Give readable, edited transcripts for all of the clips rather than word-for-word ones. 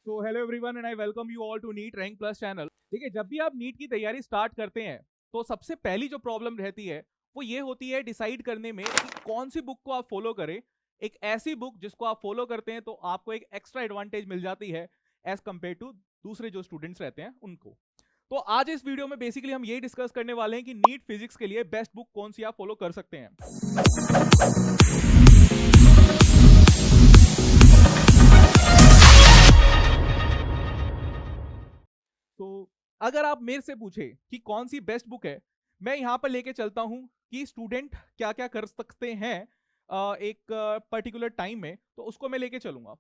So hello everyone and I welcome you all to NEET rank plus channel. देखिए, जब भी आप NEET की तैयारी स्टार्ट करते हैं तो सबसे पहली जो प्रॉब्लम रहती है वो ये होती है डिसाइड करने में कि कौन सी बुक को आप फॉलो करें। एक ऐसी बुक जिसको आप फॉलो करते हैं तो आपको एक एक्स्ट्रा एडवांटेज मिल जाती है एज कंपेयर टू दूसरे जो स्टूडेंट्स रहते हैं उनको। तो आज इस वीडियो में बेसिकली हम ये डिस्कस करने वाले हैं कि नीट फिजिक्स के लिए बेस्ट बुक कौन सी आप फॉलो कर सकते हैं। तो अगर आप मेरे से पूछे कि कौन सी बेस्ट बुक है, मैं यहां पर लेके चलता हूं कि स्टूडेंट क्या क्या कर सकते हैं एक पर्टिकुलर टाइम में, तो उसको मैं लेके चलूंगा।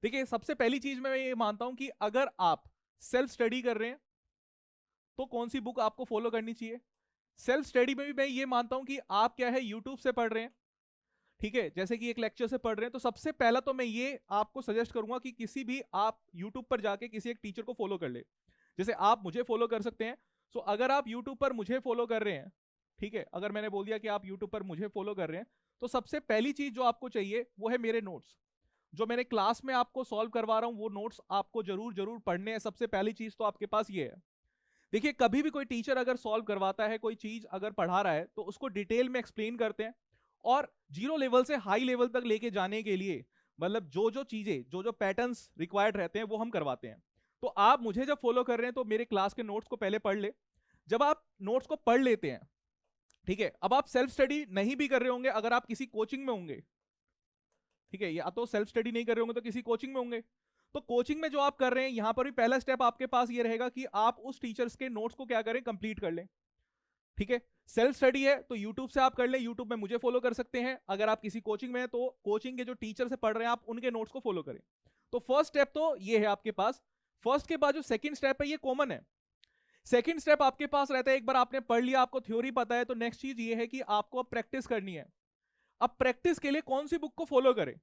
देखिए, सबसे पहली चीज मैं ये मानता हूं कि अगर आप सेल्फ स्टडी कर रहे हैं तो कौन सी बुक आपको फॉलो करनी चाहिए। सेल्फ स्टडी में भी मैं ये मानता हूं कि आप क्या है यूट्यूब से पढ़ रहे हैं, ठीक है, जैसे कि एक लेक्चर से पढ़ रहे हैं, तो सबसे पहला तो मैं ये आपको सजेस्ट करूंगा कि किसी भी आप यूट्यूब पर जाके किसी एक टीचर को फॉलो कर ले। जैसे आप मुझे फॉलो कर सकते हैं। सो अगर आप यूट्यूब पर मुझे फॉलो कर रहे हैं, ठीक है, अगर मैंने बोल दिया कि आप यूट्यूब पर मुझे फॉलो कर रहे हैं, तो सबसे पहली चीज जो आपको चाहिए वो है मेरे नोट्स। जो मैंने क्लास में आपको सॉल्व करवा रहा हूं वो नोट्स आपको जरूर जरूर पढ़ने हैं। सबसे पहली चीज तो आपके पास ये है। देखिए, कभी भी कोई टीचर अगर सॉल्व करवाता है, कोई चीज अगर पढ़ा रहा है, तो उसको डिटेल में एक्सप्लेन करते हैं और जीरो लेवल से हाई लेवल तक लेके जाने के लिए मतलब जो जो चीजें जो जो पैटर्न्स रिक्वायर्ड रहते हैं वो हम करवाते हैं। तो आप मुझे जब फॉलो कर रहे हैं तो मेरे क्लास के नोट्स को पहले पढ़ ले। जब आप नोट्स को पढ़ लेते हैं, ठीक है, अब आप सेल्फ स्टडी नहीं भी कर रहे होंगे, अगर आप किसी कोचिंग में होंगे, ठीक है, या तो सेल्फ स्टडी नहीं कर रहे होंगे तो किसी कोचिंग में होंगे, तो कोचिंग में जो आप कर रहे हैं यहां पर भी पहला स्टेप आपके पास ये रहेगा कि आप उस टीचर्स के नोट्स को क्या करें, कंप्लीट कर लें। ठीक है, सेल्फ स्टडी है तो यूट्यूब से आप कर ले, यूट्यूब में मुझे फॉलो कर सकते हैं। अगर आप किसी कोचिंग में हैं तो कोचिंग के जो टीचर से पढ़ रहे हैं आप उनके नोट्स को फॉलो करें। तो फर्स्ट स्टेप तो ये है आपके पास। फर्स्ट के बाद जो सेकंड स्टेप है ये कॉमन है। सेकंड स्टेप आपके पास रहता है, एक बार आपने पढ़ लिया, आपको थ्योरी पता है, तो नेक्स्ट चीज ये है कि आपको अब प्रैक्टिस करनी है। अब प्रैक्टिस के लिए कौन सी बुक को फॉलो करें,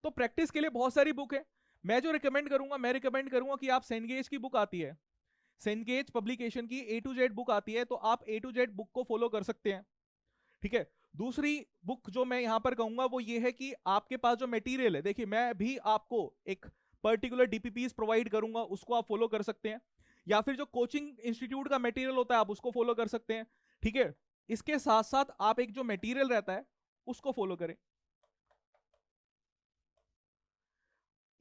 तो प्रैक्टिस के लिए बहुत सारी बुक है। मैं जो रिकमेंड करूंगा, मैं रिकमेंड करूंगा कि आप सेंगेज की बुक आती है, सेंगेज पब्लिकेशन की ए टू जेड बुक आती है, तो आप ए टू जेड बुक को फॉलो कर सकते हैं। ठीक है, दूसरी बुक जो मैं यहां पर कहूंगा वो ये है कि आपके पास जो मटेरियल है, देखिए मैं भी आपको एक पर्टिकुलर डीपीपीस प्रोवाइड करूंगा, उसको आप फॉलो कर सकते हैं, या फिर जो कोचिंग इंस्टीट्यूट का मटेरियल होता है आप उसको फॉलो कर सकते हैं। ठीक है, इसके साथ साथ आप एक जो मटेरियल रहता है उसको फॉलो करें।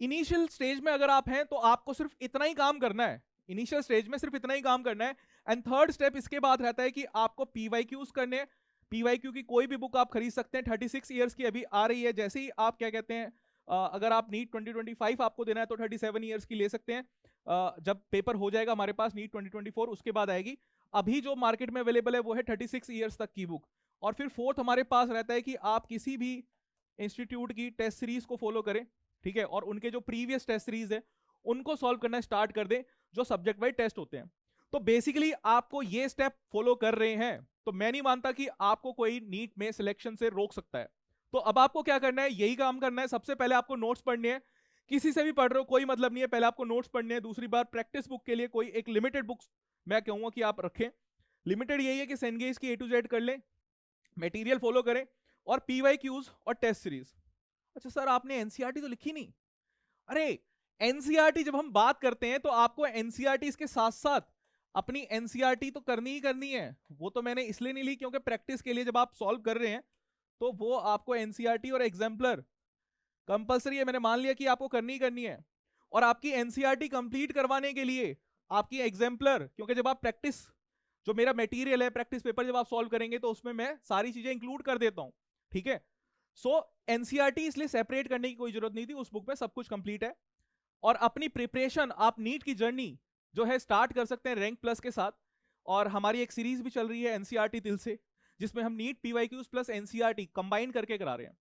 इनिशियल स्टेज में अगर आप हैं तो आपको सिर्फ इतना ही काम करना है, इनिशियल स्टेज में सिर्फ इतना ही काम करना है। एंड थर्ड स्टेप इसके बाद रहता है कि आपको पीवाईक्यूज करने हैं। पीवाईक्यू की कोई भी बुक आप खरीद सकते हैं, 36 ईयर्स की अभी आ रही है, जैसे ही आप क्या कहते हैं अगर आप नीट 2025 आपको देना है तो 37 ईयर्स की ले सकते हैं। जब पेपर हो जाएगा हमारे पास नीट 2024 उसके बाद आएगी। अभी जो मार्केट में अवेलेबल है वो है 36 ईयर्स तक की बुक। और फिर फोर्थ हमारे पास रहता है कि आप किसी भी इंस्टीट्यूट की टेस्ट सीरीज को फॉलो करें, ठीक है, और उनके जो प्रीवियस टेस्ट सीरीज है उनको सॉल्व करना स्टार्ट कर दें, जो सब्जेक्ट वाइज टेस्ट होते हैं। तो बेसिकली आपको ये स्टेप फॉलो कर रहे हैं तो मैं नहीं मानता कि आपको कोई नीट में सिलेक्शन से रोक सकता है। तो अब आपको क्या करना है, यही काम करना है। सबसे पहले आपको नोट्स पढ़ने हैं, किसी से भी पढ़ रहे हो कोई मतलब नहीं है, पहले आपको नोट्स पढ़ने हैं। दूसरी बात, प्रैक्टिस बुक के लिए कोई एक लिमिटेड बुक्स मैं कहूंगा कि आप रखें। लिमिटेड यही है कि सेंगेज की ए टू जेड कर लें, मटेरियल फॉलो करें, और पीवाईक्यूज और टेस्ट सीरीज। अच्छा सर, आपने एनसीईआरटी तो लिखी नहीं। अरे, एनसीईआरटी जब हम बात करते हैं तो आपको एनसीईआरटी के साथ साथ अपनी एनसीईआरटी तो करनी ही करनी है। वो तो मैंने इसलिए नहीं ली क्योंकि प्रैक्टिस के लिए जब आप सॉल्व कर रहे हैं तो वो आपको एनसीईआरटी और एग्जाम्पलर कंपलसरी है, मैंने मान लिया कि आपको करनी ही करनी है। और आपकी एनसीईआरटी कंप्लीट करवाने के लिए आपकी एग्जाम्पलर, क्योंकि जब आप प्रैक्टिस जो मेरा मटेरियल है प्रैक्टिस पेपर जब आप सॉल्व करेंगे तो उसमें मैं सारी चीजें इंक्लूड कर देता हूं, ठीक है। सो एनसीईआरटी इसलिए सेपरेट करने की कोई जरूरत नहीं थी, उस बुक में सब कुछ कंप्लीट है। और अपनी प्रिपरेशन आप नीट की जर्नी जो है स्टार्ट कर सकते हैं रैंक प्लस के साथ। और हमारी एक सीरीज भी चल रही है एनसीईआरटी दिल से, जिसमें हम NEET PYQs plus NCERT combine करके करा रहे हैं।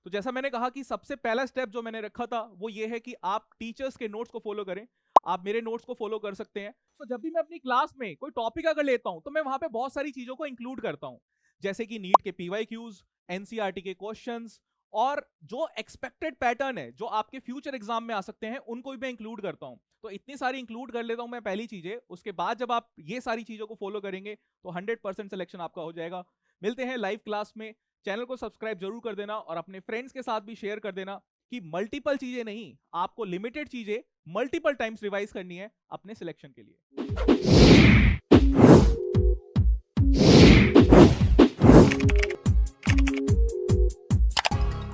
तो जैसा मैंने कहा कि सबसे पहला स्टेप जो मैंने रखा था वो ये है कि आप टीचर्स के नोट्स को फॉलो करें। आप मेरे नोट्स को फॉलो कर सकते हैं। तो जब भी मैं अपनी क्लास में कोई टॉपिक अगर लेता हूं तो मैं वहां पे बहुत सारी चीजों को इंक्लूड करता हूं, जैसे कि नीट के पीवाईक्यूज, एनसीईआरटी के क्वेश्चंस, और जो एक्सपेक्टेड पैटर्न है जो आपके फ्यूचर एग्जाम में आ सकते हैं उनको भी मैं इंक्लूड करता हूं। तो इतनी सारी इंक्लूड कर लेता हूं मैं पहली चीजें, उसके बाद जब आप ये सारी चीजों को फॉलो करेंगे तो 100% सिलेक्शन आपका हो जाएगा। मिलते हैं लाइव क्लास में। चैनल को सब्सक्राइब जरूर कर देना और अपने फ्रेंड्स के साथ भी शेयर कर देना कि मल्टीपल चीजें नहीं, आपको लिमिटेड चीजें मल्टीपल टाइम्स रिवाइज करनी है अपने सिलेक्शन के लिए।